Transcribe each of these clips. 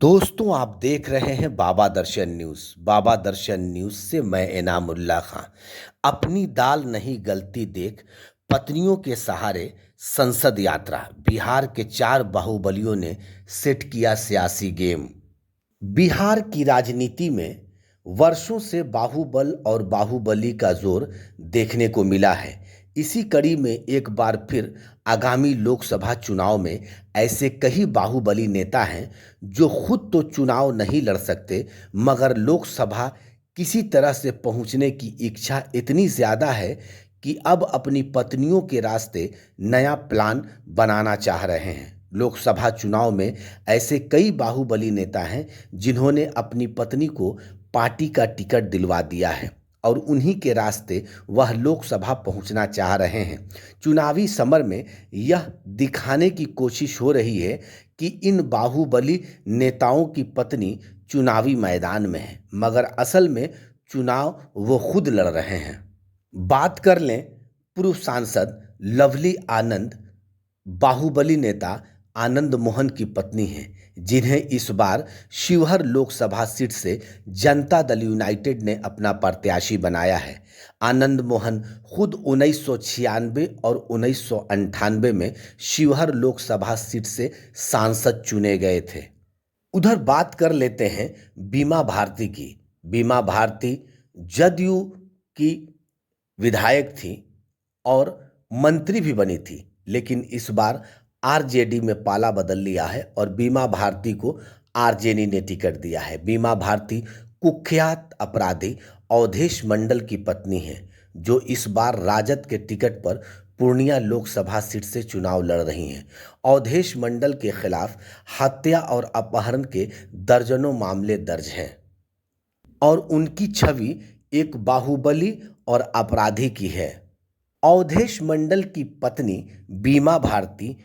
दोस्तों, आप देख रहे हैं बाबा दर्शन न्यूज़। बाबा दर्शन न्यूज़ से मैं इनामुल्ला खां। अपनी दाल नहीं गलती देख पत्नियों के सहारे संसद यात्रा। बिहार के 4 बाहुबलियों ने सेट किया सियासी गेम। बिहार की राजनीति में वर्षों से बाहुबल और बाहुबली का जोर देखने को मिला है। इसी कड़ी में एक बार फिर आगामी लोकसभा चुनाव में ऐसे कई बाहुबली नेता हैं जो खुद तो चुनाव नहीं लड़ सकते, मगर लोकसभा किसी तरह से पहुंचने की इच्छा इतनी ज़्यादा है कि अब अपनी पत्नियों के रास्ते नया प्लान बनाना चाह रहे हैं। लोकसभा चुनाव में ऐसे कई बाहुबली नेता हैं जिन्होंने अपनी पत्नी को पार्टी का टिकट दिलवा दिया है और उन्हीं के रास्ते वह लोकसभा पहुंचना चाह रहे हैं। चुनावी समर में यह दिखाने की कोशिश हो रही है कि इन बाहुबली नेताओं की पत्नी चुनावी मैदान में है, मगर असल में चुनाव वो खुद लड़ रहे हैं। बात कर लें पूर्व सांसद लवली आनंद, बाहुबली नेता आनंद मोहन की पत्नी हैं, जिन्हें इस बार शिवहर लोकसभा सीट से जनता दल यूनाइटेड ने अपना प्रत्याशी बनाया है। आनंद मोहन खुद 1996 और 1998 में शिवहर लोकसभा सीट से सांसद चुने गए थे। उधर बात कर लेते हैं बीमा भारती की। बीमा भारती जदयू की विधायक थी और मंत्री भी बनी थी, लेकिन इस बार आरजेडी में पाला बदल लिया है और बीमा भारती को आरजेडी ने टिकट दिया है। बीमा भारती कुख्यात अपराधी अवधेश मंडल की पत्नी है, जो इस बार राजद के टिकट पर पूर्णिया लोकसभा सीट से चुनाव लड़ रही हैं। अवधेश मंडल के खिलाफ हत्या और अपहरण के दर्जनों मामले दर्ज हैं और उनकी छवि एक बाहुबली और अपराधी की है। अवधेश मंडल की पत्नी बीमा भारती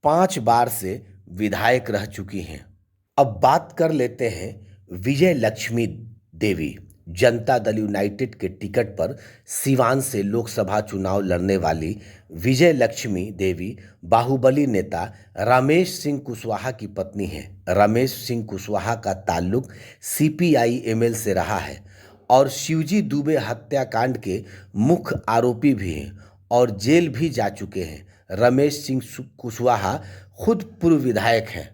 5 बार से विधायक रह चुकी हैं। अब बात कर लेते हैं विजय लक्ष्मी देवी। जनता दल यूनाइटेड के टिकट पर सिवान से लोकसभा चुनाव लड़ने वाली विजय लक्ष्मी देवी बाहुबली नेता रमेश सिंह कुशवाहा की पत्नी हैं। रमेश सिंह कुशवाहा का ताल्लुक सीपीआई-एमएल से रहा है और शिवजी दुबे हत्याकांड के मुख्य आरोपी भी हैं और जेल भी जा चुके हैं। रमेश सिंह कुशवाहा खुद पूर्व विधायक हैं।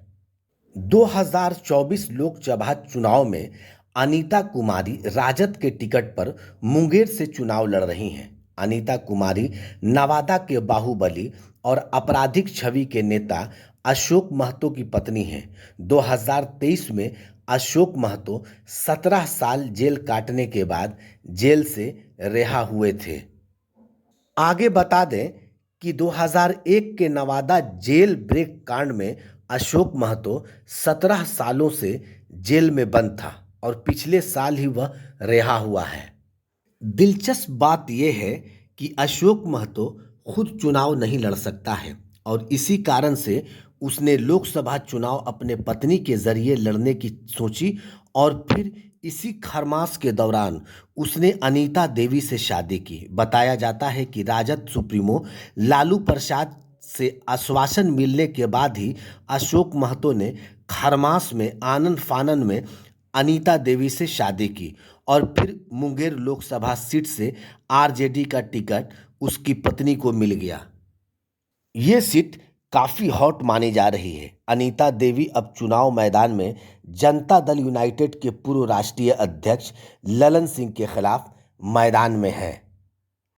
2024 लोकसभा चुनाव में अनीता कुमारी राजद के टिकट पर मुंगेर से चुनाव लड़ रही हैं। अनीता कुमारी नवादा के बाहुबली और आपराधिक छवि के नेता अशोक महतो की पत्नी हैं। 2023 में अशोक महतो 17 साल जेल काटने के बाद जेल से रिहा हुए थे। आगे बता दें कि 2001 के नवादा जेल ब्रेक कांड में अशोक महतो 17 सालों से जेल में बंद था और पिछले साल ही वह रिहा हुआ है। दिलचस्प बात यह है कि अशोक महतो खुद चुनाव नहीं लड़ सकता है और इसी कारण से उसने लोकसभा चुनाव अपने पत्नी के जरिए लड़ने की सोची और फिर इसी खरमास के दौरान उसने अनीता देवी से शादी की। बताया जाता है कि राजद सुप्रीमो लालू प्रसाद से आश्वासन मिलने के बाद ही अशोक महतो ने खरमास में आनन फानन में अनीता देवी से शादी की और फिर मुंगेर लोकसभा सीट से आरजेडी का टिकट उसकी पत्नी को मिल गया। ये सीट काफ़ी हॉट मानी जा रही है। अनीता देवी अब चुनाव मैदान में जनता दल यूनाइटेड के पूर्व राष्ट्रीय अध्यक्ष ललन सिंह के खिलाफ मैदान में है।